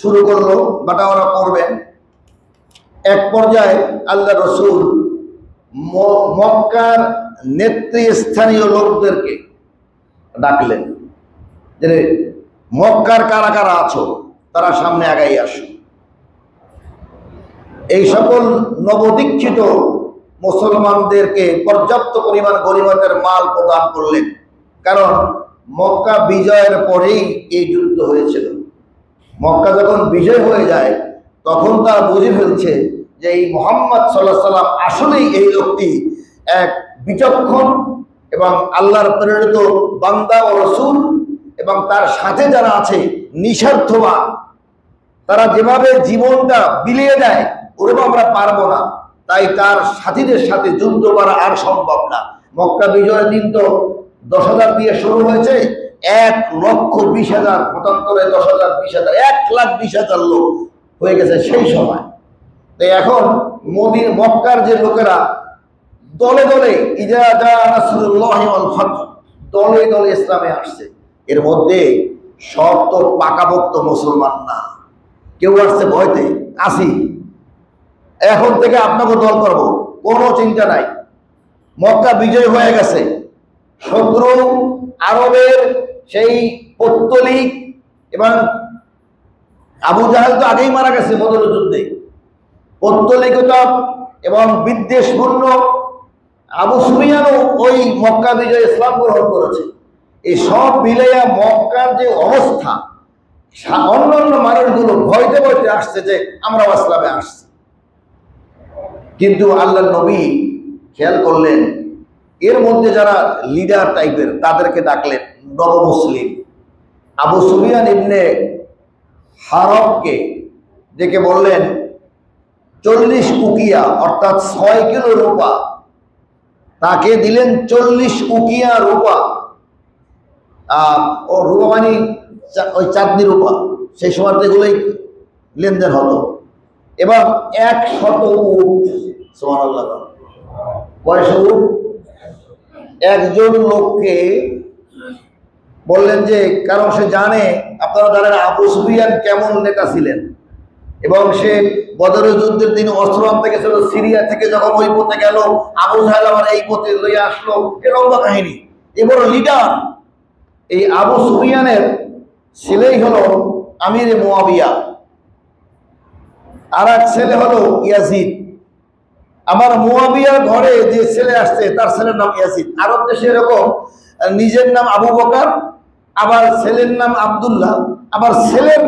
শুরু করলো, বাটা ওরা করবেন। এক পর্যায়ে আল্লাহ রসুল মক্কার নেতৃস্থানীয় লোকদেরকে ডাকলেন যে মক্কার কারা কারা আছো তারা সামনে আগাই আসো। এই সকল নবদীক্ষিত মুসলমানদেরকে পর্যাপ্ত পরিমাণ গনিমতের মাল প্রদান করলেন, কারণ মক্কা বিজয়ের পরেই এই যুদ্ধ হয়েছিল। মক্কা যখন বিজয় হয়ে যায় তখন তারা বুঝে ফেলছে যে এই মুহাম্মদ সাল্লাল্লাহু আলাইহি ওয়াসাল্লাম আসলেই এই লোকটি এক বিচক্ষণ এবং আল্লাহর প্রেরিত বান্দা ও রাসূল, এবং তার সাথে যারা আছে নিঃস্বার্থবান, তারা যেভাবে জীবনটা বিলিয়ে দেয় ওরকম আমরা পারবো না, তাই তার সাথীদের সাথে যুদ্ধ করা আর সম্ভব না। মক্কা বিজয়ের দিন তো 10,000 দিয়ে শুরু হয়েছে, 1,20,000 মতান্তরে 10,000 20,000 1,20,000 লোক হয়ে গেছে সেই সময়। তো এখন মক্কার যে লোকেরা দলে দলে ইজা জা নাসরুল্লাহি ওয়াল ফাতহ দলে দলে ইসলামে আসছে, এর মধ্যে সব তো পাকাপোক্ত মুসলমান না, কেউ আসছে ভয়তে আসি, এখন থেকে আপনাকে দল করব, কোনো চিন্তা নাই। মক্কা বিজয় হয়ে গেছে, শত্রু আরবের সেই পৌত্তলিক এবং আবু জাহেল তো আগেই মারা গেছে বদর যুদ্ধে, পৌত্তলিকতা এবং বিদ্বেষপূর্ণ আবু সুফিয়ানও ওই মক্কা বিজয় ইসলাম গ্রহণ করেছে। এই সব মিলাইয়া মক্কার যে অবস্থা, অন্যান্য মানুষগুলো ভয়তে ভয়তে আসছে যে আমরা ইসলামে আসছি। কিন্তু আল্লাহ নবী খেয়াল করলেন এর মধ্যে যারা লিডার টাইপের তাদেরকে ডাকলেন নবমুসলিম। আবু সুফিয়ান ইবনে হারবকে ডেকে বললেন 40 উকিয়া অর্থাৎ 6 কিলো রূপা, তাকে দিলেন 40 উকিয়া রূপা। ও রূপা মানে ওই চাঁদনি রূপা, সেই সময় এগুলোই লেনদেন হতো। এবার 100 উট, সুবহানাল্লাহ, কয়শো উট। একজন লোককে বললেন যে, কারণ সে জানে, আপনারা জানেন আবু সুফিয়ান কেমন নেতা ছিলেন, এবং সে বদরের যুদ্ধের দিন অস্ত্র আনতে গেছিল সিরিয়া থেকে, যখন ওই পথে গেল আবু জাহেল আবার এই পথে লইয়া আসলো, এ লম্বা কাহিনী। এবার লিডার এই আবু সুফিয়ানের ছেলেই হলো আমিরে মুয়াবিয়া, আর এক ছেলে হলো ইয়াজিদ। আমার মুয়াবিয়ার ঘরে যে ছেলে আসছে তার ছেলের নাম ইয়াজিদ। আরব দেশে এরকম নিজের নাম আবু বকর, আবার ছেলের নাম আব্দুল্লাহ, আবার ছেলের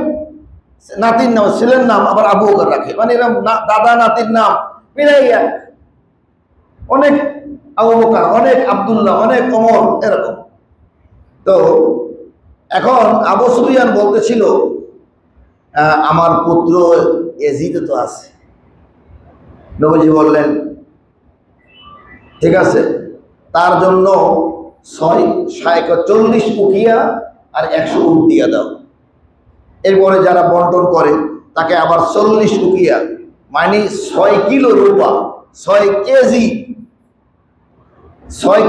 নাতির নাম ছেলের নাম আবার আবু বকর রাখে, মানে এরকম দাদা নাতির নাম মিলাইয়া অনেক আবু বকর, অনেক আব্দুল্লাহ, অনেক ওমর, এরকম। তো এখন আবু সুফিয়ান বলতেছিল আমার পুত্র ইয়াজিদ তো আছে। নবীজি বললেন ঠিক আছে, তার জন্য 40 উকিয়া আর 100 উট দিয়ে দাও। এরপরে যারা বন্টন করে তাকে আবার 40 উকিয়া মানে 6 কিলো রূপা, 6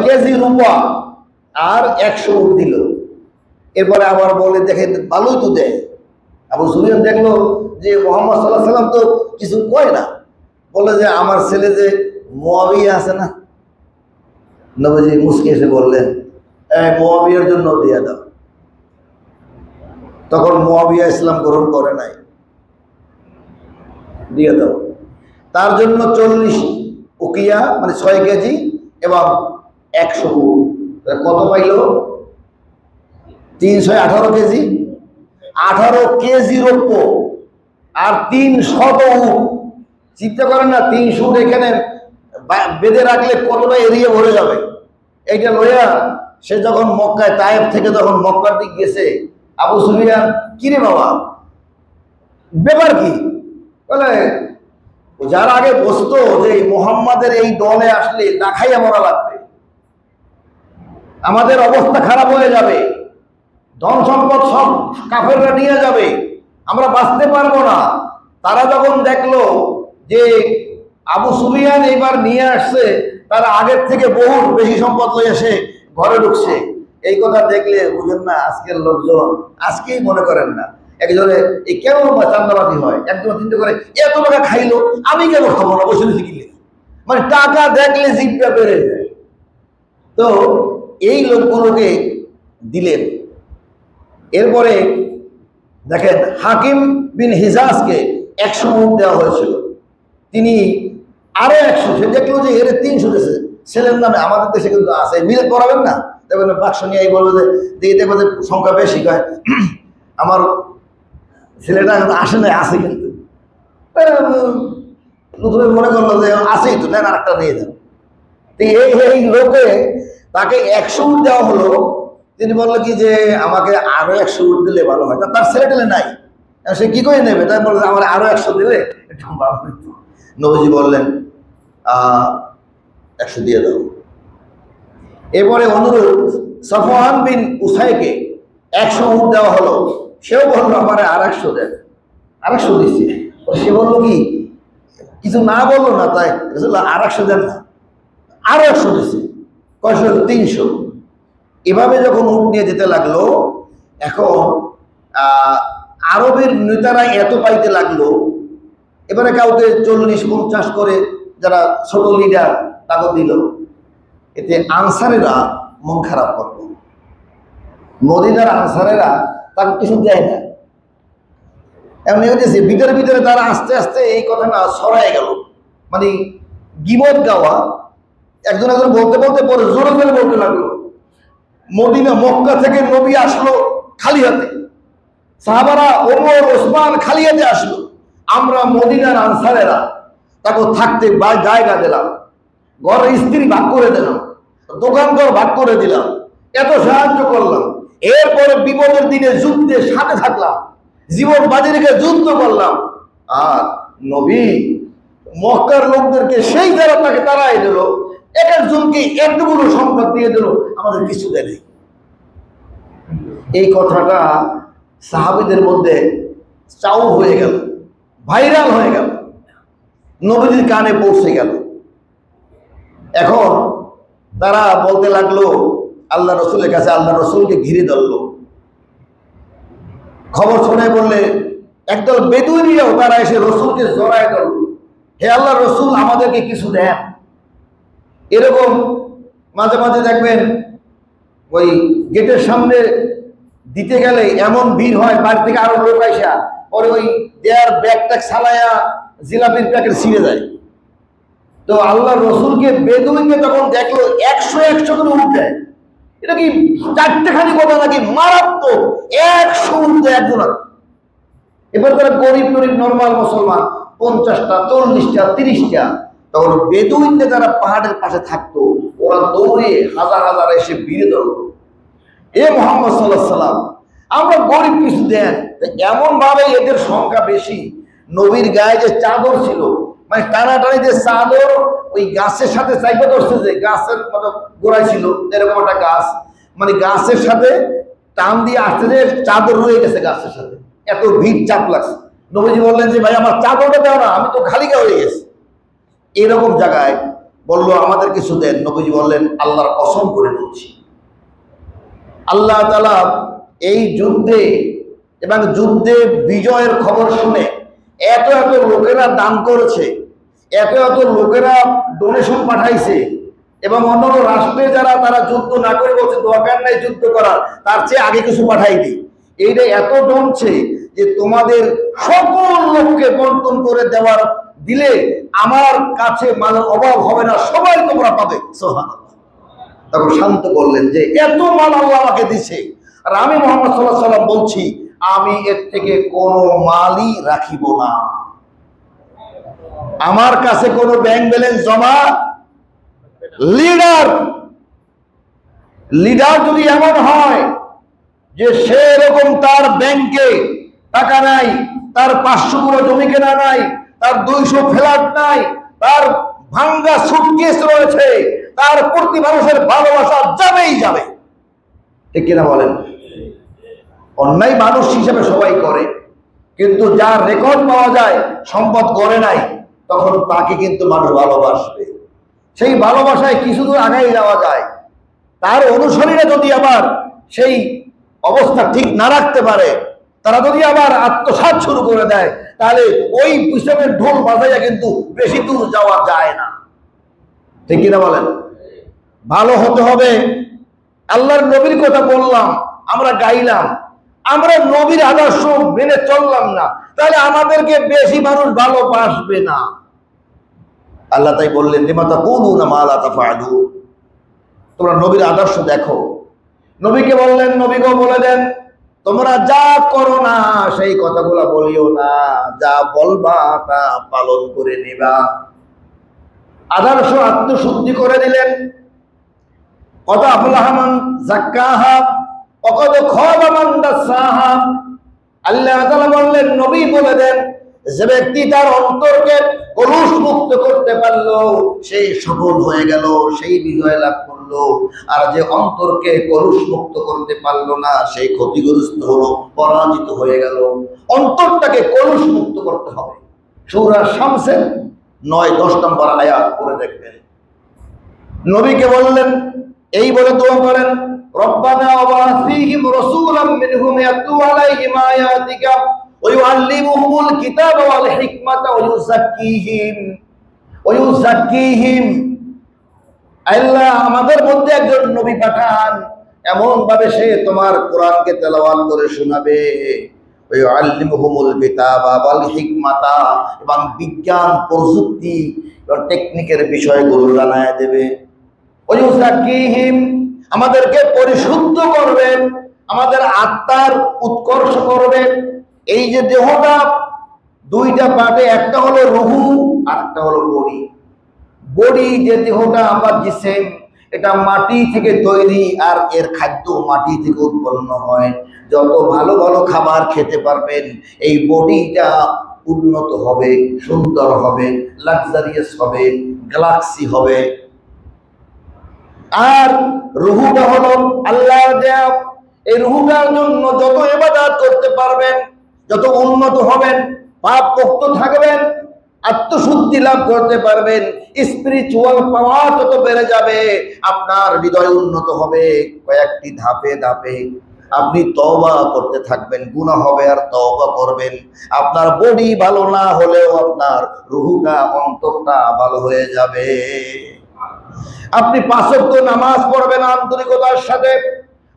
কেজি রূপা আর 100 উট দিল। এরপরে আবার বলে দেখেন ভালোই তো দেয়। আবু সুফিয়ান দেখলো যে মুহাম্মদ সাল্লাল্লাহু আলাইহি ওয়াসাল্লাম তো কিছু কয় না, বলে যে আমার ছেলে যে মুয়াবিয়া আছে না। নবীজি মুস্কি এসে বললেন মুয়াবিয়ার জন্য দিয়ে দাও। তখন মুয়াবিয়া ইসলাম গ্রহণ করে নাই, দিয়ে দাও। তার জন্য 40 উকিয়া মানে 6 কেজি এবং 100 উট, কত পাইল? 318 কেজি, 18 কেজি রৌপ্য আর 300 উট। চিন্তা করেন না, 300 উট এখানে বেঁধে রাখলে কতটা এরিয়া ভরে যাবে। এইটা লইয়া সে যখন মক্কায় তায়েফ থেকে যখন মক্কার দিক গেছে, আবু সুফিয়ান কিরে বাবা ব্যাপার কি? বলে যার আগে বসতো যে মুহাম্মাদের এই দলে আসলে না খাইয়া মরা লাগবে, আমাদের অবস্থা খারাপ হয়ে যাবে, ধন সম্পদ সব কাফেররা নিয়ে যাবে, আমরা বাঁচতে পারবো না। তারা যখন দেখলো যে আবু সুফিয়ান এবার নিয়ে আসছে, তারা আগের থেকে বহু বেশি সম্পদ লয়ে এসে ঘরে ঢুকছে, এই কথা দেখলে বুঝেন না আজকের লোকজন, আজকেই মনে করেন না একজনে এই কেন চান্দাবাজি হয়, একজন চিন্তা করে এত টাকা খাইলো আমি কেন খাবো না, বসে দিতে কিনলে, মানে টাকা দেখলে জিভটা বেড়ে যায়। তো এই লোকগুলোকে দিলেন। এরপরে দেখেন হাকিম বিন হিজাজকে 100 উট দেওয়া হয়েছিল, তিনি আরো 100, সে দেখলো যে এর 300 দেশে ছেলের নামে, আমাদের দেশে কিন্তু আছে, মিলে করাবেন না, দেখবেন বাক্স নিয়ে এই বলবে যে দেখবেন সংখ্যা বেশি, কয় আমার ছেলেটা আসে নাই, আসে কিন্তু নতুন মনে করলো যে আসেই তো, নেন আরেকটা নিয়ে যান। এই লোকে তাকে 100 উট দেওয়া হলো, তিনি বললো কি যে আমাকে আরো 100 উট দিলে ভালো হয়, তার ছেলে টেলে নাই, সে কি করে নেবে, তাই বললো আমার আরো 100 দিলে একটু ভালো হতো। নবীজি বললেন 100 দিয়ে দাও। এরপরে অনুরূপ সফওয়ান বিন উসাইকে 100 উট দেওয়া হলো, সেও বললো আমার আর 100 দেন, 100 দিচ্ছে। সে বললো কি কিছু না বললো না, তাই আর 100 দেন না, আরো 100 দিচ্ছে, কয়শো, 300। এভাবে যখন উট নিয়ে যেতে লাগলো, এখন আরবের নেতারা এত পাইতে লাগলো, এবারে কাউকে 40-50 করে যারা ছোট লিডার তাকে দিল, এতে আনসারেরা মন খারাপ করলো, মদিনার আনসারেরা তাকে কিছু দেয় না। এমনি হয়েছে ভিতরে ভিতরে তারা আস্তে আস্তে এই কথাটা ছড়ায় গেল, মানে গীবত গাওয়া, একজন একজন বলতে বলতে পরে জোরে জোরে বলতে লাগলো, মদিনা মক্কা থেকে নবী আসলো খালি হাতে, সাহাবারা ওমর ওসমান খালি হাতে আসলো, আমরা মদিনার আনসারেরা তাকে থাকতে জায়গা দিলাম, ঘরের স্ত্রী ভাগ করে দিলাম, দোকানঘর ভাগ করে দিলাম, এত সাহায্য করলাম, এরপরে বিপদের দিনে যুদ্ধে সাথে থাকলাম, জীবন বাজি রেখে যুদ্ধ করলাম, আর নবী মক্কার লোকদেরকে সেই দ্বারা তাকে তারাই দিল, এক একজনকে এতগুলো সম্পদ দিয়ে দিল, আমাদের কিছু দেয়নি। এই কথাটা সাহাবীদের মধ্যে চাউ হয়ে গেল, ভাইরাল হয়ে গেল, নবীজির কানে পৌঁছে গেল। এখন তারা বলতে লাগলো আল্লাহ রসুলের কাছে, আল্লাহ রসুলকে ঘিরে ধরলো। খবর শুনে বললে একদল বেদুইনিরাও তারা এসে রসুলকে জড়ায় ধরল, হে আল্লাহ রসুল আমাদেরকে কিছু দেন। এরকম মাঝে মাঝে দেখবেন ওই গেটের সামনে দিতে গেলে এমন ভিড় হয়, বাড়ি থেকে আরো লোক আইসা পরে ওই দেয়ার ব্যাগটা ছালাইয়া জিলাপির প্যাকেট ছিঁড়ে যায়। তো আল্লাহ রসুলকে বেদুইনে তখন দেখলো 100 করে উঠ দেয়, এটা কি চারটেখানি কথা নাকি, মারাত্মক 100 উঠ দেয় একজনের। এবার তারা গরিব গরিব নর্মাল মুসলমান 50টা 40টা 30টা, তখন বেদুইনদের যারা পাহাড়ের পাশে থাকতো ওরা দৌড়ে হাজার হাজার এসে ভিড়ে ধরলো, এ মোহাম্মদ সাল্লাল্লাহু আলাইহি সাল্লাম আমরা গরিব কিছু দেন। এমন ভাবে এদের সংখ্যা বেশি, নবীর গায়ে যে চাদর ছিল, মানে টানাটানি যে চাদর ওই গাছের সাথে চাইপা ধরছে, যে গাছের মতো গোড়ায় ছিল এরকম একটা গাছ, মানে গাছের সাথে টান দিয়ে আসতে যে চাদর রয়ে গেছে গাছের সাথে, এত ভিড় চাপ লাগছে। নবীজি বললেন যে ভাই আমার চাদরটা দাও না, আমি তো খালি গা হয়ে গেছি। এরকম জায়গায় বললো আমাদের কিছু দেন। নবীজি বললেন আল্লাহর কসম করে বলছি, আল্লাহ তাআলা এই যুদ্ধে এবং যুদ্ধে বিজয়ের খবর শুনে এত এত লোকেরা দান করেছে, এত এত লোকেরা ডোনেশন পাঠাইছে, এবং অন্যান্য রাষ্ট্রে যারা তারা যুদ্ধ না করে বলছে দরকার নাই যুদ্ধ করার, তার চেয়ে আগে কিছু পাঠাই দিই, এইটা এত জমছে যে তোমাদের সকল লোককে বন্টন করে দেওয়ার দিলে আমার কাছে মালের অভাব হবে না, সবাই তোমরা পাবে। সুবহানাল্লাহ। তখন শান্ত করলেন যে এত মাল আল্লাহ আমাকে দিছে, আর আমি মুহাম্মদ সাল্লাল্লাহু আলাইহি ওয়াসাল্লাম বলছি আমি এর থেকে কোনো মালই রাখিব না, আমার কাছে কোনো ব্যাংক ব্যালেন্স জমা। লিডার যদি এমন হয় যে সে এরকম তার ব্যাংকে টাকা নাই, তার 500 গুলো জমি কেনা নাই, তার 200 ফ্ল্যাট নাই, তার ভাঙ্গা সুটকেস রয়েছে, তার প্রতি মানুষের ভালোবাসা যাবেই যাবে, ঠিক কিনা বলেন? অন্যায় মানুষ হিসেবে সবাই করে, কিন্তু যার রেকর্ড পাওয়া যায় সম্পদ করে নাই, তখন তাকে কিন্তু মানুষ ভালোবাসবে। সেই ভালোবাসায় কিছু দূর আগাই যাওয়া যায়। তার অনুসারীরা যদি আবার সেই অবস্থা ঠিক না রাখতে পারে, তারা যদি আবার আত্মসাৎ শুরু করে দেয় তাহলে ওই পিছনের ঢোল বাজাইয়া কিন্তু বেশি দূর যাওয়া যায় না। ঠিক কিনা বলেন? ভালো হতে হবে। আল্লাহর নবীর কথা বললাম, আমরা গাইলাম, আমরা নবীর আদর্শ মেনে চললাম না, তাহলে আমাদেরকে বেশি মানুষ ভালোবাসবে না। আল্লাহ তাই বললেন, লিমা তাকুলুনা মা লা তাফআলুন, তোমরা নবীর আদর্শ দেখো। নবীকে বললেন, নবীকে বলে দেন, তোমরা যা করো না সেই কথাগুলো বলিও না, যা বলবা তা পালন করে নিবা। আদর্শ আত্মশুদ্ধি করে দিলেন। কদ আফলাহা মান যাক্কাহা ওয়া কদ খাবা মান দাসাহা। আল্লাহ তাআলা বললেন, নবী বলে দেন, যে ব্যক্তি তার অন্তরকে কলুষ মুক্ত করতে পারলো সেই সফল হয়ে গেল, সেই বিজয় লাভ করলো। আর যে অন্তরকে কলুষ মুক্ত করতে পারলো না সেই ক্ষতিগ্রস্ত হলো, পরাজিত হয়ে গেল। অন্তরটাকে কলুষ মুক্ত করতে হবে। সূরা শামসের 9-10 নম্বর আয়াত পড়ে দেখবেন। নবীকে বললেন, এই বলে দোয়া করেন, রব্বানা ওয়াবা'আথ ফীহিম রাসূলাম মিনহুম ইয়াতলু আলাইহিম আয়াতিকা ওয়া ইউআল্লিমুহুমুল কিতাবা ওয়াল হিকমাতা ওয়া ইউযাক্কিহিম। আল্লাহ, আমাদের মধ্যে একজন নবী পাঠান, এমন ভাবে সে তোমার কোরআনকে তেলাওয়াত করে শোনাবে, ওয়া ইউআল্লিমুহুমুল কিতাবা ওয়াল হিকমাতা, এবং বিজ্ঞান প্রযুক্তি এবং টেকনিকের বিষয়গুলো জানায় দেবে। ওয়া ইউযাক্কিহিম, আমাদেরকে পরিশুদ্ধ করবেন, আমাদের আত্মার উৎকর্ষ করবেন। এই যে দেহটা দুইটা পার্টে, একটা হলো রুহু আর একটা হলো বডি। বডি যে দেহটা আমরা জিসিম, এটা মাটি থেকে তৈরি আর এর খাদ্য মাটি থেকে উৎপন্ন হয়। যত ভালো ভালো খাবার খেতে পারবেন এই বডিটা উন্নত হবে, সুন্দর হবে, লাক্সারিয়াস হবে, গ্যালাক্সি হবে। আর রুহুটা হলো আল্লাহর দেয়া। এই রুহুটার জন্য যত ইবাদত করতে পারবেন, যত উন্নত হবেন, পাপ মুক্ত থাকবেন, আত্মশুদ্ধি লাভ করতে পারবেন, স্পিরিচুয়াল পাওয়ার তত বেড়ে যাবে, আপনার হৃদয় উন্নত হবে। কয়েকটি ধাপে ধাপে আপনি তওবা করতে থাকবেন, গুনাহ হবে আর তওবা করবেন। আপনার বডি ভালো না হলেও আপনার রুহুটা, অন্তরটা ভালো হয়ে যাবে। আপনি 5 ওয়াক্ত নামাজ পড়বেন আন্তরিকতার সাথে।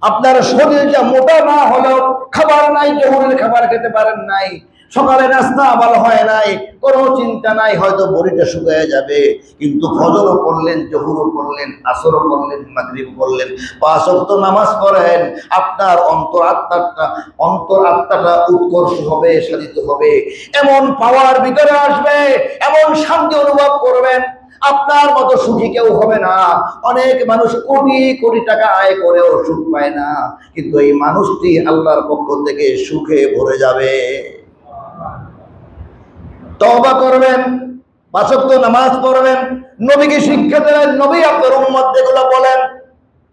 আপনার শরীরটা মোটা না হলেও, খাবার নাই, জহুরের খাবার খেতে পারেন নাই, সকালে নাস্তা ভালো হয় নাই, কোনো চিন্তা নাই, হয়তো বডিটা শুকিয়ে যাবে, কিন্তু ফজরও পড়লেন, জহুরও পড়লেন, আসরও পড়লেন, মাগরিব পড়লেন, 5 ওয়াক্ত নামাজ পড়েন, আপনার অন্তর আত্মাটা উৎকর্ষ হবে, সাধিত হবে। এমন পাওয়ার ভিতরে আসবে, এমন শান্তি অনুভব করবেন, আপনার মতো সুখী কেউ হবে না। অনেক মানুষ কোটি কোটি টাকা আয় করেও সুখ পায় না, কিন্তু এই মানুষটি আল্লাহর পক্ষ থেকে সুখে ভরে যাবে। তওবা করবেন, 5 ওয়াক্ত নামাজ পড়বেন, নবীকে শিক্ষা দিলেন, নবী আপনার উম্মতদেরগুলো বলেন।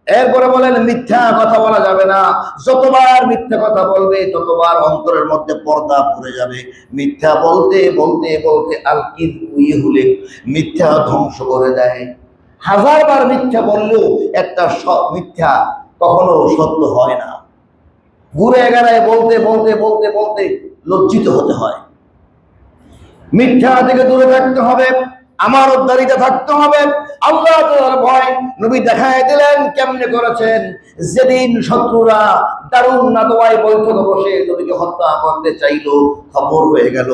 এরপরে বলেন, মিথ্যা কথা বলা যাবে না। যতবার মিথ্যা কথা বলবে ততবার অন্তরের মধ্যে পর্দা পড়ে যাবে। মিথ্যা বলতে বলতে বলতে আল-কিযবু ইহলিক, মিথ্যা ধ্বংস করে দেয়। 1000 বার মিথ্যা বললেও একটা মিথ্যা কখনো সত্য হয় না। ঘুরে এগারায় বলতে বলতে বলতে বলতে লজ্জিত হতে হয়। মিথ্যা থেকে দূরে থাকতে হবে, আমানতদারিতে থাকতে হবে, আল্লাহ তাআলার ভয়। নবী দেখায় দিলেন কেমনে করেছেন। যেদিন শত্রুরা দারুন নাদওয়ায় বৈঠকে বসে নবীকে হত্যা করতে চাইল, খবর হয়ে গেল,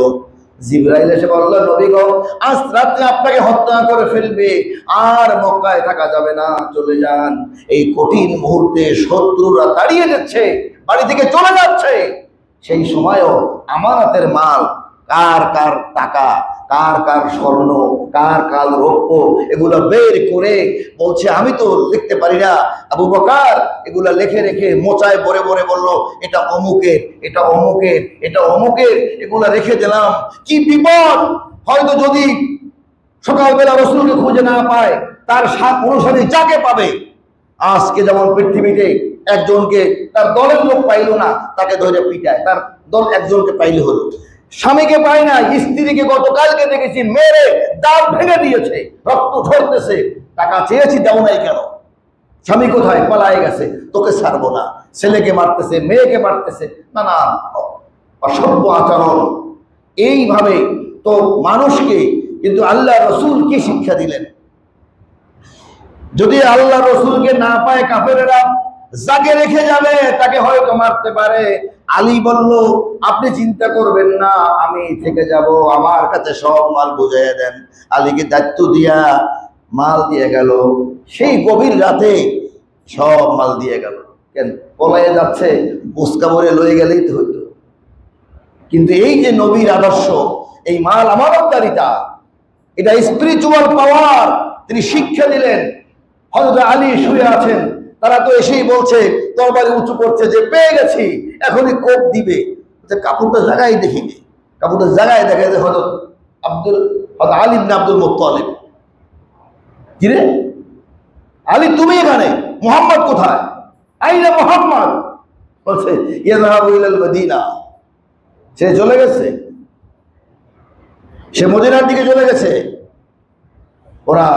জিবরাইল এসে বলল, নবী গো, আজ রাতে আপনাকে হত্যা করে ফেলবে, আর মক্কায় থাকা যাবে না, চলে যান। এই কঠিন মুহূর্তে শত্রুরা দাঁড়িয়ে যাচ্ছে, বাড়ি থেকে চলে যাচ্ছে। সেই সময়ও আমানতের মাল, কার কার টাকা, কার কার স্বর্ণ, কার কার রৌপ্য, এগুলো বের করে বলছে, আমি তো লিখতে পারি না, আবু বকর এগুলা লিখে রেখে মোচায় ভরে ভরে বলল, এটা অমুকের, এটা অমুকের, এটা অমুকের, এগুলা রেখে দিলাম। কি বিপদ! হয়তো যদি সকালবেলা রাসূলকে খুঁজে না পায়, তার অনুসারী যাকে পাবে, আজকে যেমন পৃথিবীতে একজনকে তার দলের লোক পাইল না, তাকে ধরে পিটায়, তার দল একজনকে পাইলে হলো। স্বামীকে পায় না, স্ত্রীকে গতকালকে দেখেছি মেরে দাঁত ভেঙে দিয়েছে, রক্ত ঝরতেছে, টাকা চেয়েছি দাও নাই কেন? স্বামী কোথায়? পালায়ে গেছে, তোকে ছাড়বো না। ছেলেকে মারতেছে, মেয়েকে মারতেছে, না না, অসভ্য আচরণ। এইভাবে তো মানুষকে, কিন্তু আল্লাহ রসুল কি শিক্ষা দিলেন? যদি আল্লাহ রসুলকে না পায় কাফেরেরা যাকে রেখে যাবে তাকে হয়তো মারতে পারে। আলী বলল, আপনি চিন্তা করবেন না, আমি থেকে যাব, আমার কাছে সব মাল বুঝিয়ে দেন। আলীকে দায়িত্ব দিয়া মাল দিয়ে গেল। সেই গভীর রাতে সব মাল দিয়ে গেল। কেন পলাইয়ে যাচ্ছে, বুসকা ভরে লয়ে গেলেই তো হইতো। কিন্তু এই যে নবীর আদর্শ, এই মাল আমানতদারিতা, এটা স্পিরিচুয়াল পাওয়ার তিনি শিক্ষা দিলেন। হযরত আলী শুয়ে আছেন, তারা তো এসেই বলছে, তরবারি উঁচু করছে যে পেয়ে গেছি, এখনই কোপ দিবে। কাপড়টা জায়গায় দেখিনি, কাপড়টা জায়গায় দেখা যায় হযরত আলী ইবনে আব্দুল মুত্তালিব। কিরে আলী, তুমি এখানে? মুহাম্মদ কোথায়? আইনা মুহাম্মদ? বলছে ইয়াযহাবু ইলাল মদিনা। সে চলে গেছে, সে মদিনার দিকে চলে গেছে। ওরা,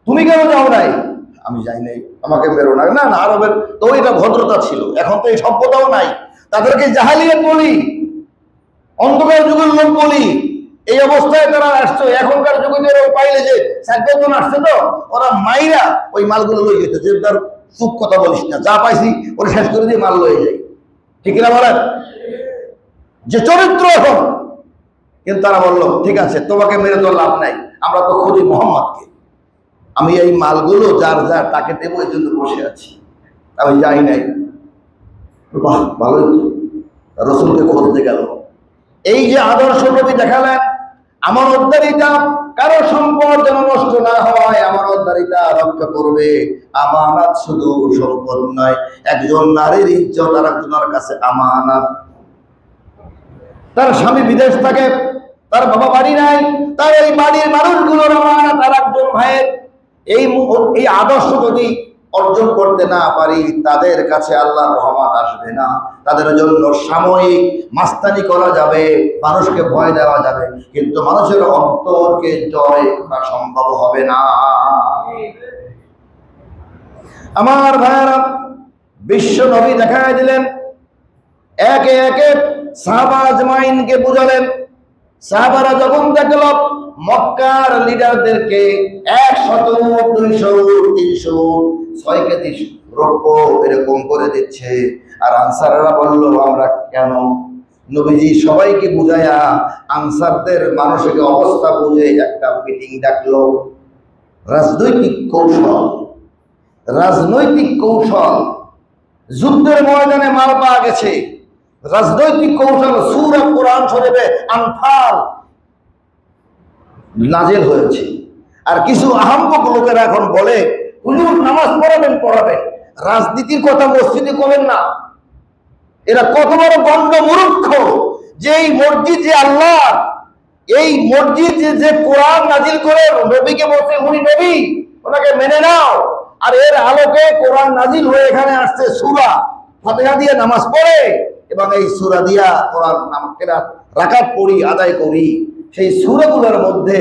তুমি কেন যাও নাই? আমি যাই নাই, আমাকে বেরো না। না না, আরবের তো এটা ভদ্রতা ছিল, এখন তো এই সভ্যতাও নাই। তাদেরকে জাহেলিয়াত বলি, অন্ধকার যুগের লোক বলি। এই অবস্থায় তারা আসছে। এখনকার যুগে পাইলে যে 4-5 জন আসছে, তো ওরা মাইরা ওই মালগুলো লই যেত, যে তার চুপ কথা বলিস না, যা পাইছি ওরা শেষ করে দিয়ে মাল লয়ে যায়। ঠিক না বলেন? যে চরিত্র এখন। কিন্তু তারা বললো, ঠিক আছে, তোমাকে মেরে তো লাভ নাই, আমরা তো খুঁজি মোহাম্মদকে। আমি এই মালগুলো যার যার তাকে দেবো, এই জন্য বসে আছি, আমি যাই নাই। বাহ, ভালোই তো, রসুলকে খুঁজতে গেল। এই যে আদর্শ নবী দেখালেন, আমানতদারিতা, কারো সম্পদ যেন নষ্ট না হয়, আমানতদারিতা রক্ষা করবে। আমানত শুধু সম্পদ নয়, একজন নারীর ইজ্জত আর একজনের কাছে আমানত। তার স্বামী বিদেশ থাকে, তার বাবা বাড়ি নাই, তার এই বাড়ির মানুষগুলোর আমানত আর একজন ভাইয়ের। এই আদর্শ যদি অর্জন করতে না পারি, তাদের কাছে আল্লাহর রহমত আসবে না। তাদের জন্য সাময়িক মাস্তানি করা যাবে, মানুষকে ভয় দেওয়া যাবে, কিন্তু মানুষের অন্তরকে জয় করা সম্ভব হবে না। আমার ভাইয়েরা, বিশ্ব নবী দেখায় দিলেন, একে একে সাহাবা আজমাইনকে বুঝালেন। সাহাবারা যখন দেখল মক্কার লিডারদেরকে 100, 200, 300, 6 কেজি রৌপ্য এরকম করে দিচ্ছে, আর আনসাররা বলল, আমরা কেন? নবীজি সবাইকে বুঝায়া আনসারদের মানসিক অবস্থা বুঝে একটা মিটিং ডাকলো। রাজনৈতিক কৌশল, রাজনৈতিক কৌশল। যুদ্ধের ময়দানে মাল পাওয়া গেছে, রাজনৈতিক কৌশল। সূরা কোরআন শরীফে আনফাল নাজিল হয়েছে। আর কিছু আহাম্মক লোকেরা এখন বলে, হুজুর নামাজ পড়াবেন, রাজনীতির কথা মসজিদে করেন না। এরা কত বড় গণ্ড মূর্খ যে এই মসজিদ যে আল্লাহ, এই মসজিদ যে কোরআন নাজিল করে নবীকে বলছে উনি নবী, ওনাকে মেনে নাও। আর এর আলোকে কোরআন নাজিল হয়ে এখানে আসছে সূরা ফাতিহা দিয়ে নামাজ পড়ে, এবং এই সূরা দিয়া কোরআন রাকাত পড়ি, আদায় করি। সেই সূরাগুলোর মধ্যে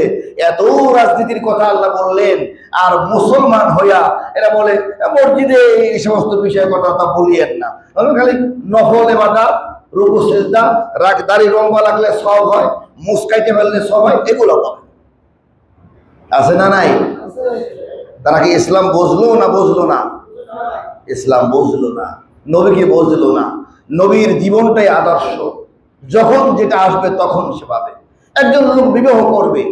এত রাজনীতির কথা আল্লাহ বললেন, আর মুসলমান হইয়া এরা বলে মসজিদে এই সমস্ত বিষয়ের কথা তা বলিয়েন না। খালি নফল ইবাদত, রুকু সিজদা, দাড়ি লম্বা লাগলে সব হয়, মুস্কাইতে ফেললে সব হয়, এগুলো বলে। আছে না নাই? তারা কি ইসলাম বুঝলো না? বুঝলো না? ইসলাম বুঝলো না, নবীকে বুঝলো না। নবীর জীবনটাই আদর্শ, যখন যেটা আসবে তখন সে পাবে। একজন লোক বিবাহ করবে,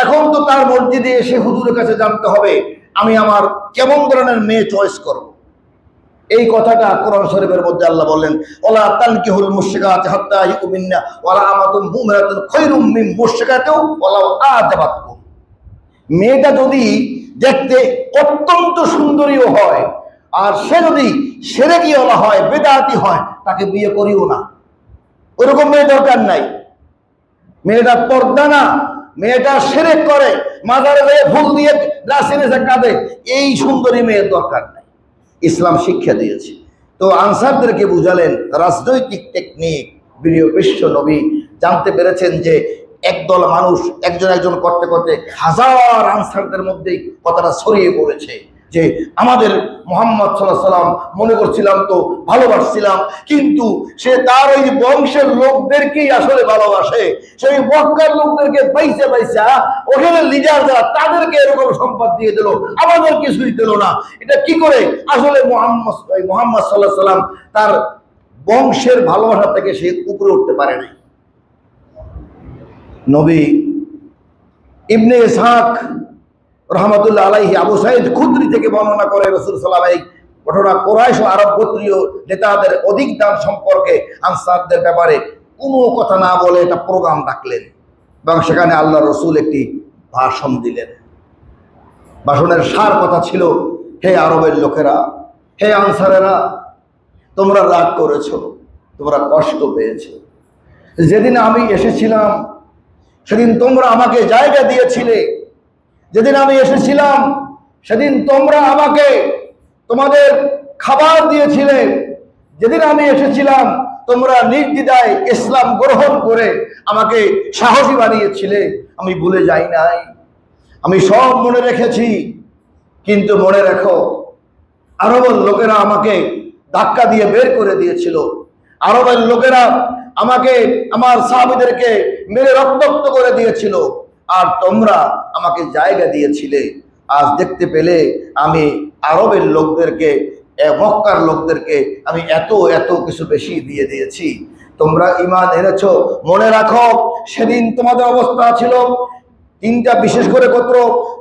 এখন তো তার মসজিদে এসে হুজুরের কাছে জানতে হবে আমি আমার কেমন ধরনের মেয়ে চয়েস করব। এই কথাটা কোরআন শরীফের মধ্যে আল্লাহ বললেন, ওয়ালা তানকিহুল মুশরিকাতি হাত্তা ইউমিন্না ওয়ালা আমাতুম মুমিনাতুন খায়রুম মিন মুশরিকাতিন ওয়ালাউ আযাবাতকুম। মেয়েটা যদি দেখতে অত্যন্ত সুন্দরীও হয়, আর সে যদি শিরকিওয়ালা হয়, বেদাতি হয়, তাকে বিয়ে করিও না। ওরকম মেয়ে দরকার নাই। মেয়েটা পর্দা না, মেয়েটা শিরক করে, মাজারে যেয়ে ফুল দিয়ে লাসিনে কাঁদে, এই সুন্দরী মেয়ের দরকার নাই। ইসলাম শিক্ষা দিয়েছে। তো আনসারদেরকে বুঝালেন রাজনৈতিক টেকনিক। বিশ্ব নবী জানতে পেরেছেন যে একদল মানুষ একজন একজন করতে করতে হাজার আনসারদের মধ্যেই কথাটা ছড়িয়ে পড়েছে। যে আমাদের মুহাম্মদ সাল্লাল্লাহু আলাইহি ওয়াসাল্লাম মনে করছিলাম তো ভালোবাসছিলাম, কিন্তু সে তার ওই বংশের লোকদেরকেই আসলে ভালোবাসে, সেই মক্কার লোকদেরকে পাইছে ওখানে লিডার যারা তাদেরকে এরকম সম্পদ দিয়ে দিল, আমাদের কিছুই দিল না। এটা কি করে? আসলে মুহাম্মদ সাল্লাল্লাহু আলাইহি ওয়াসাল্লাম তার বংশের ভালোবাসা থেকে সে উপরে উঠতে পারে নাই। নবী ইবনে ইসহাক রহমতুল্লাহ আলাইহি আবু সাঈদ খুদরি থেকে বর্ণনা করে রাসূল সাল্লাল্লাহু আলাইহি ঘটনা, কুরাইশ ও আরব গোত্রীয় নেতাদের অধিক দান সম্পর্কে আনসারদের ব্যাপারে কোনো কথা না বলে একটা প্রোগ্রাম ডাকলেন এবং সেখানে আল্লাহ রসুল একটি ভাষণ দিলেন। ভাষণের সার কথা ছিল, হে আরবের লোকেরা, হে আনসারেরা, তোমরা রাগ করেছো, তোমরা কষ্ট পেয়েছো। যেদিন আমি এসেছিলাম সেদিন তোমরা আমাকে জায়গা দিয়েছিলে, যেদিন আমি এসেছিলাম সেদিন তোমরা আমাকে তোমাদের খাবার দিয়েছিলে, যেদিন আমি এসেছিলাম তোমরা নির্দ্বিধায় ইসলাম গ্রহণ করে আমাকে সাহসী বানিয়েছিলে। আমি ভুলে যাই নাই, আমি সব মনে রেখেছি। কিন্তু মনে রেখো, আরবের লোকেরা আমাকে ধাক্কা দিয়ে বের করে দিয়েছিল, আরবের লোকেরা আমাকে, আমার সাহাবীদেরকে মেরে রক্তাক্ত করে দিয়েছিল, আর তোমরা আমাকে জায়গা দিয়েছিলে। আজ দেখতে পেলে আমি আরবের লোকদেরকে, মক্কার লোকদেরকে আমি এত এত কিছু বেশি দিয়ে দিয়েছি, তোমরা ঈমান এনেছো। মনে রাখো, সেদিন তোমাদের অবস্থা ছিল তিনটা বিশেষ করে গোত্র,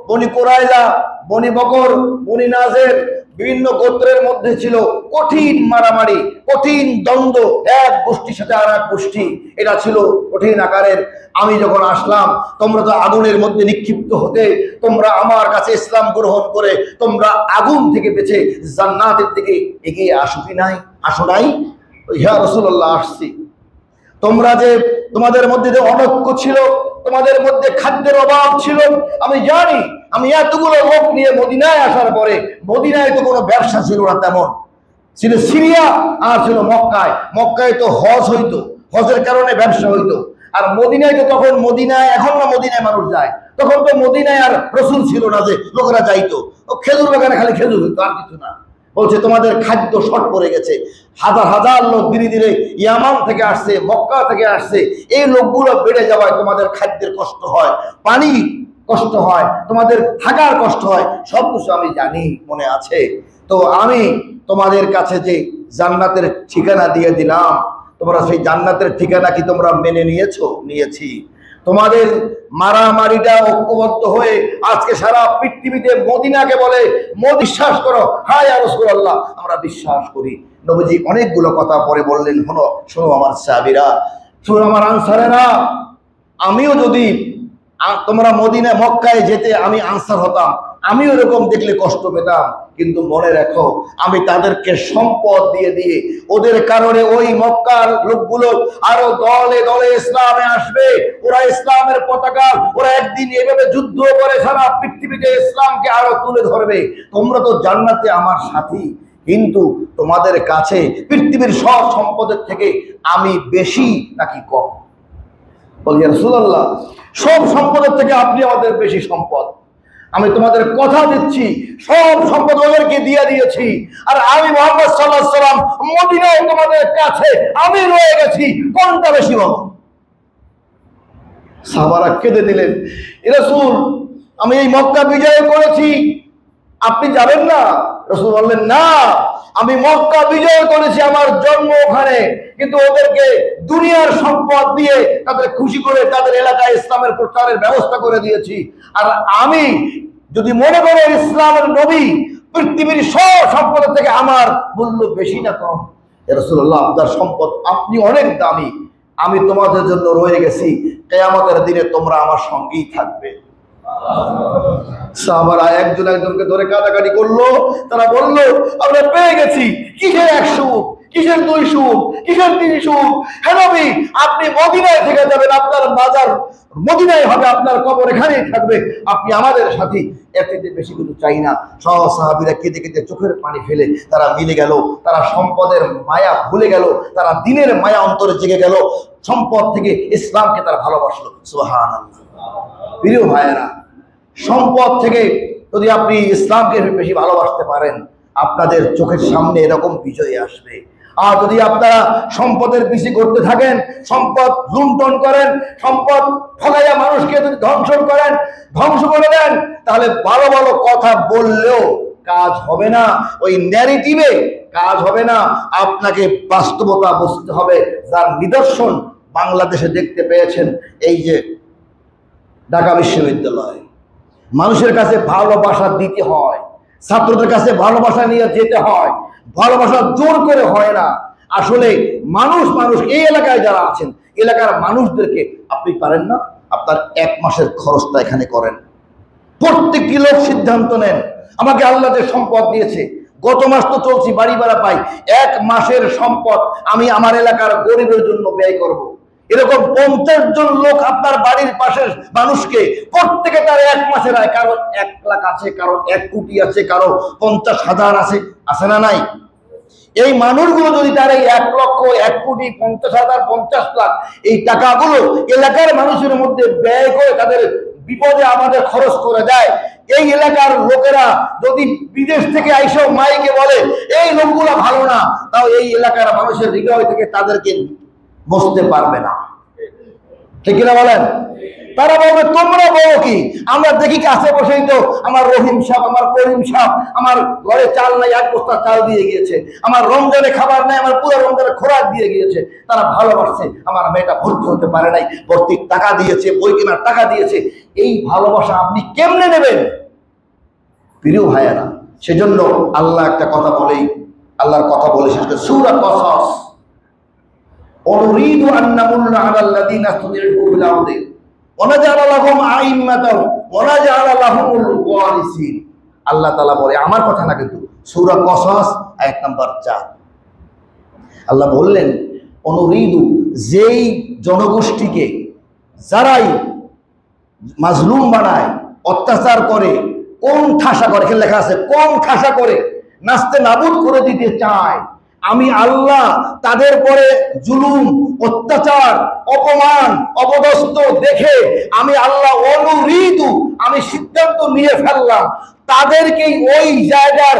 বনি কুরাইজা, বনি বকর, বনি নাজের, বিভিন্ন গোত্রের মধ্যে ছিল কঠিন মারামারি, কঠিন দ্বন্দ্ব, এক গোষ্ঠীর সাথে আর এক গোষ্ঠী, এটা ছিল কঠিন আকারের। আমি যখন আসলাম তোমরা তো আগুনের মধ্যে নিক্ষিপ্ত হতে, তোমরা আমার কাছে ইসলাম গ্রহণ করে তোমরা আগুন থেকে বেঁচে জান্নাতের দিকে এগিয়ে আসো নাই? ইয়া রাসূলুল্লাহ, আসছি। তোমরা যে, তোমাদের মধ্যে যে অনৈক্য ছিল, তোমাদের মধ্যে খাদ্যের অভাব ছিল, আমি জানি। আমি এতগুলো লোক নিয়ে মদিনায় আসার পরে, মদিনায় তো কোনো ব্যবসা ছিল না, তেমন ছিল সিরিয়া আর ছিল মক্কায়। মক্কায় তো হজ হইতো, হজের কারণে ব্যবসা হইতো। আর মদিনায় তো তখন, মদিনায় এখন না মদিনায় মানুষ যায়, তখন তো মদিনায় আর রসুল ছিল না যে লোকেরা যাইতো। ও খেজুর বাগানে খালি খেজুর হইতো, আর কিছু না। বলছে তোমাদের খাদ্য শর্ট পড়ে গেছে, হাজার হাজার লোক ধীরে ধীরে ইয়ামান থেকে আসছে, মক্কা থেকে আসছে, এই লোকগুলো বেড়ে যাওয়ায় তোমাদের খাদ্যের কষ্ট হয়, পানি কষ্ট হয়, তোমাদের থাকার কষ্ট হয়, সব কিছু আমি জানি, মনে আছে। তো আমি তোমাদের কাছে যে জান্নাতের ঠিকানা দিয়ে দিলাম, তোমরা সেই জান্নাতের ঠিকানা কি তোমরা মেনে নিয়েছো? নিয়েছি। তোমাদের মারামারিটা ঐক্যবদ্ধ হয়ে আজকে সারা পৃথিবীতে মদিনাকে বলে, বিশ্বাস করো? হ্যাঁ ইয়া রাসূলুল্লাহ, আমরা বিশ্বাস করি। নবীজি অনেকগুলো কথা পরে বললেন, শোনো আমার সাহাবীরা, শোনো আমার আনসারেরা, আমিও যদি তোমরা মদিনা মক্কায় যেতে আমি আনসার হতাম, আমি ওরকম দেখলে কষ্ট পেতাম। কিন্তু মনে রাখো, আমি তাদেরকে সম্পদ দিয়ে দিয়ে ওদের কারণে ওই মক্কার লোকগুলো আরো দলে দলে ইসলামে আসবে, ওরা ইসলামের পতাকা, ওরা একদিন এভাবে যুদ্ধ করে সারা পৃথিবীতে ইসলামকে আরো তুলে ধরবে। তোমরা তো জান্নাতে আমার সাথী, কিন্তু তোমাদের কাছে পৃথিবীর সব সম্পদের থেকে আমি বেশি নাকি কম? বলি রাসূলুল্লাহ, সব সম্পদের থেকে আপনি আমাদের বেশি সম্পদ। আমি তোমাদের কথা দিচ্ছি, সব সম্পদ ওদেরকে দিয়ে দিয়েছি, আর আমি মুহাম্মদ সাল্লাল্লাহু আলাইহি ওয়াসাল্লাম মদিনায় তোমাদের কাছে আমি রয়ে গেছি, কোনটা বেশি হবে? সাহাবারা কেঁদে দিলেন, এ রাসূল, আমি এই মক্কা বিজয় করেছি, আপনি যাবেন না? রাসূল বললেন, না, আমি মক্কা বিজয় করেছি, আমার জন্ম ওখানে, কিন্তু ওদেরকে দুনিয়ার সম্পদ দিয়ে তাদের খুশি করে তাদের এলাকায় ইসলামের প্রচারের ব্যবস্থা করে দিয়েছি। আর আমি যদি মনে করো ইসলামের নবী, পৃথিবীর সব সম্পদের থেকে আমার মূল্য বেশি না কম? ইয়া রাসূলুল্লাহ, আপনার সম্পদ, আপনি অনেক দামি, আমি তোমাদের জন্য রয়ে গেছি, কিয়ামতের দিনে তোমরা আমার সঙ্গেই থাকবে। সাহাবারা একজন একজনকে ধরে কাটাকাটি করলো, তারা বললো, আমরা পেয়ে গেছি, কিসের 1 সুখ, কিসের 2 সুখ, কিসের 3 সুখ? হে নবী, আপনি মদিনায় থেকে যাবেন, আপনার মাজার মদিনায় হবে, আপনার কবর এখানেই থাকবে, আপনি আমাদের সাথী, এর থেকে বেশি কিছু চাই না। সব সাহাবীরা কেঁদে কেঁদে চোখের পানি ফেলে তারা মিলে গেল, তারা সম্পদের মায়া ভুলে গেল, তারা দ্বীনের মায়া অন্তরে জেগে গেল, সম্পদ থেকে ইসলামকে তারা ভালোবাসলো। সুবহানাল্লাহ। প্রিয় ভাইয়েরা, সম্পদ থেকে যদি আপনি ইসলামকে বেশি ভালোবাসতে পারেন, আপনাদের চোখের সামনে এরকম বিজয় আসবে। আর যদি আপনারা সম্পদের পিছিয়ে করতে থাকেন, সম্পদ লুণ্ঠন করেন, সম্পদ ঠকাইয়া মানুষকে যদি ধ্বংস করে দেন, তাহলে ভালো ভালো কথা বললেও কাজ হবে না, ওই ন্যারেটিভে কাজ হবে না। আপনাকে বাস্তবতা বুঝতে হবে, যার নিদর্শন বাংলাদেশে দেখতে পেয়েছেন। এই যে ঢাকা বিশ্ববিদ্যালয়, মানুষের কাছে ভালোবাসা দিতে হয়, ছাত্রদের কাছে ভালোবাসা নিয়ে যেতে হয়, ভালোবাসা জোর করে হয় না। আসলে মানুষ এই এলাকায় যারা আছেন, এলাকার মানুষদেরকে আপনি পারেন না, আপনার 1 মাসের খরচটা এখানে করেন। প্রত্যেকটি লোক সিদ্ধান্ত নেন, আমাকে আল্লাহ যে সম্পদ দিয়েছে, গত মাস তো চলছি, বাড়ি ভাড়া পাই, 1 মাসের সম্পদ আমি আমার এলাকার গরিবের জন্য ব্যয় করব। এরকম 50 জন লোক আপনার বাড়ির পাশের মানুষকে, প্রত্যেকে তার 1 মাসের আয়, কারো 1 লাখ আছে, কারো 1 কোটি আছে, কারো 50,000 আছে না নাই? এই মানুষগুলো যদি তার এই 1 লক্ষ, 1 কোটি, 50,000, 50 লাখ এই টাকাগুলো এলাকার মানুষের মধ্যে ব্যয় করে তাদের বিপদে আমাদের খরচ করে দেয়, এই এলাকার লোকেরা যদি বিদেশ থেকে আইসা মাইকে বলে এই লোকগুলো ভালো না, তাও এই এলাকার মানুষের হৃদয় থেকে তাদেরকে বসতে পারবে না। ঠিক কিনা বলেন? তারা বলবে তোমরা বলো কি, আমরা দেখি কাছে বসেই তো আমার রহিম সাহেব, আমার করিম সাহেব, আমার ঘরে চাল নাই, 1 বস্তা চাল দিয়ে গিয়েছে, আমার রমজানে খাবার নাই, আমার পুরো রমজানে খোরাক দিয়ে গিয়েছে, তারা ভালোবাসছে, আমার মেয়েটা ভর্তি হতে পারে নাই, ভর্তির টাকা দিয়েছে, বই কেনার টাকা দিয়েছে। এই ভালোবাসা আপনি কেমনে নেবেন প্রিয় ভাইয়েরা? সেজন্য আল্লাহ একটা কথা বলেই, আল্লাহর কথা বলে শেষ করে সূরা কসস, অনুরিদু আন নামুন্না আলাল্লাযীনা ইসতুদঈফু ফিল আরদি ওয়া নাজআলা লাহুম আইম্মাতান ওয়া নাজআলা লাহুমুল ওয়ারিসিন। আল্লাহ তাআলা বলে, আমার কথা না কিন্তু, সূরা কসস আয়াত নাম্বার 4। আল্লাহ বললেন অনুরিদু, যেই জনগোষ্ঠীকে যারাই মাজলুম বানায়, অত্যাচার করে, কোন ঠাসা করে, এখানে লেখা আছে কোন ঠাসা করে, নাস্তে নাবুদ করে দিতে চায়, আমি আল্লাহ তাদের পরে জুলুম, অত্যাচার, অপমান, অপদস্থ দেখে আমি আল্লাহ অনুরিদু, আমি সিদ্ধান্ত নিয়ে ফেললাম তাদেরকেই ওই জায়গার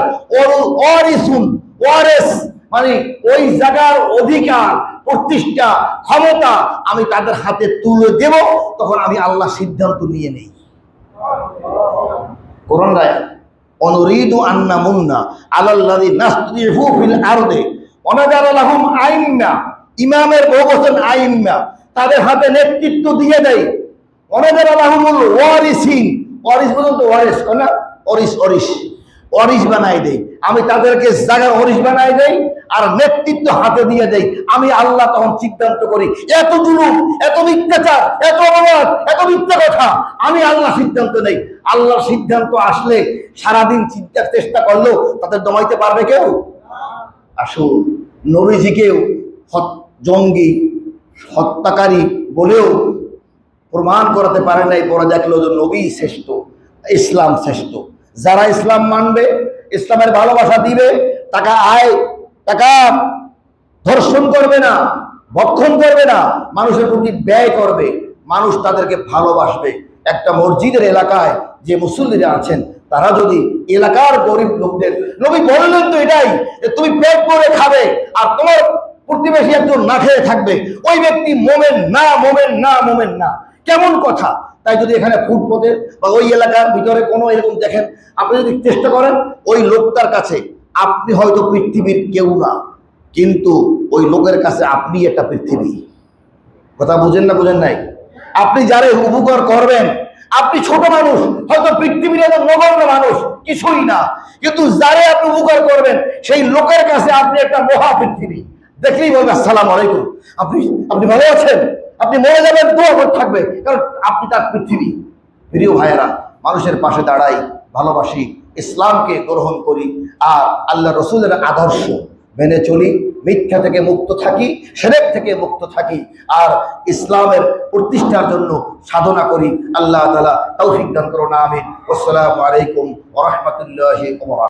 ওয়ারেস মানে ওই জায়গার অধিকার, প্রতিষ্ঠা, ক্ষমতা আমি তাদের হাতে তুলে দেব। তখন আমি আল্লাহ সিদ্ধান্ত নিয়ে নেই। কোরআন আয়াত, অনুরিদু আন নামুন্না আলাল্লাযীনা ইসতুদঈফু ফিল আরদি ওয়া নাজআলা লাহুম আইম্মা, ইমামের বহুবচন আইম্মা, তাদের হাতে নেতৃত্ব দিয়ে দেয়। ওয়া নাজআলা লাহুমুল ওয়ারিসিন, ওয়ারিস পর্যন্ত ওয়ারিস না, ওয়ারিস বানাই দেই, আমি তাদেরকে জায়গার ওয়ারিস বানাই দেই আর নেতৃত্ব হাতে দিয়ে দেই। আমি আল্লাহ তখন সিদ্ধান্ত করি, এত জুলুম, এত মিথ্যাচার, এত অপবাদ, এত মিথ্যা কথা, আমি আল্লাহ সিদ্ধান্ত নেই। আল্লাহর সিদ্ধান্ত আসলে সারাদিন চিন্তার চেষ্টা করলেও তাদের দমাইতে পারবে কেউ? আসুন, নবীজিকেও জঙ্গি, হত্যাকারী বলেও প্রমাণ করাতে পারে নাই, পরে দেখলো যে নবী শ্রেষ্ঠ, ইসলাম শ্রেষ্ঠ। যারা ইসলাম মানবে, ইসলামের ভালোবাসা দিবে, টাকা ধর্ষণ করবে না, ভক্ষণ করবে না, মানুষের প্রতি ব্যয় করবে, মানুষ তাদেরকে ভালোবাসবে। একটা মসজিদের এলাকায় যে মুসল্লিরা আছেন, তারা যদি এলাকার গরিব লোকদের, নবী বললেন তো এটাই, তুমি পেট ভরে খাবে আর তোমার প্রতিবেশী একজন না খেয়ে থাকবে, ওই ব্যক্তি মোমেন না, মোমেন না, মোমেন না। কেমন কথা? তাই যদি এখানে ফুটপথে বা ওই এলাকার ভিতরে কোনো এরকম দেখেন, আপনি যদি চেষ্টা করেন, ওই লোকটার কাছে আপনি হয়তো পৃথিবীর কেউ না, কিন্তু ওই লোকের কাছে আপনি একটা পৃথিবী। কথা বুঝেন না, বুঝেন নাই? আপনি যারা উপকার করবেন, আপনি ছোট মানুষ, হয়তো পৃথিবীর একজন নগণ্য মানুষ, কিছুই না, কিন্তু যারে আপনি উপকার করবেন সেই লোকের কাছে আপনি একটা মহা পৃথিবী। দেখলেই বলবে আসসালামু আলাইকুম, আপনি ভালো আছেন, আপনি মরে যাবেন, দোয়া করতে থাকবে, কারণ আপনি তার পৃথিবী। প্রিয় ভাইয়েরা, মানুষের পাশে দাঁড়াই, ভালোবাসি, ইসলামকে গ্রহণ করি আর আল্লাহ রসুলের আদর্শ মেনে চলি, মিথ্যা থেকে মুক্ত থাকি, শিরক থেকে মুক্ত থাকি আর ইসলামের প্রতিষ্ঠার জন্য সাধনা করি। আল্লাহ তাআলা তৌফিক দান করুন, আমিন। আসসালামু আলাইকুম ওয়া রাহমাতুল্লাহি ওয়া বারাকাতুহু।